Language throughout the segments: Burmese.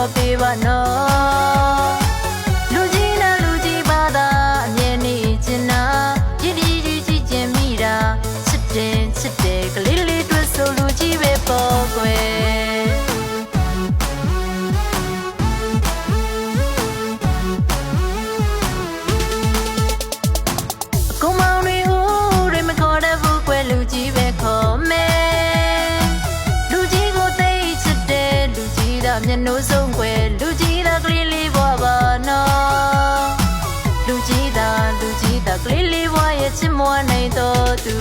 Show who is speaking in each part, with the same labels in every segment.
Speaker 1: လို့ပေးပါနော်လူကြီးနာလူကြီးပါသာအမြဲနေချင်တာရည်ရည်ကြီးကြီးကျင်မိတာချစ်တယ်ကလေးလေးတွေ့ဆိုလူကြီးပဲပေါ့ကွယ်လူကြီးပဲခေါ်မယ်လူကြီးကိုသိချစ်တယ်လူကြီးသာမျက်နှာဆုံးွယ်လူကြီးသာကလေးလေးဘွားပါနော်လူကြီးသာကလေးလေးဘွားရဲ့ချစ်မွားနိုင်တော်သူ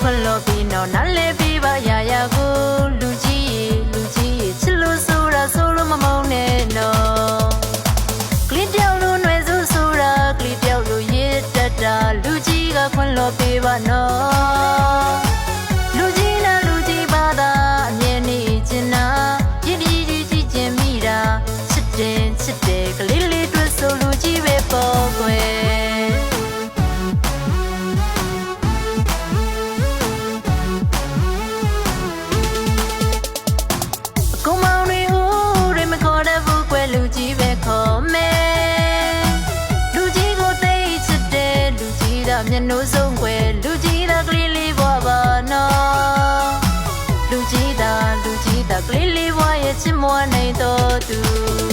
Speaker 1: ခွန်လို့ပြီးတော့နားလဲပြီးပါရရကိုလူကြီးချစ်လို့ဆိုတာဆိုလို့မမုန်းနဲ့နော်ကလေးပြောက်လို့နှွယ်စိုးဆိုတာကလေးပြောက်လို့ရစ်တတ်တာလူကြီးကခွန်လို့ပြီးပါနော်လူကြီးနာလူကြီးပါသာအမြဲနေချင်တာရည်ရည်ကြီးကျင်မိတာချစ်တယ်ကလေးလေးတွေ့ဆိုလူကြီးပဲပေါ့ကွယ်လူကြီးပဲခေါ်မယ်လူကြီးကိုသိချစ်တယ်လူကြီးသာမျက်နှာဆုံးွယ်လူကြီးသာကလေးလေးဘွားပါနော်လူကြီးသာကလေးလေးဘွားရဲ့ချစ်မွားနိုင်တော်သူ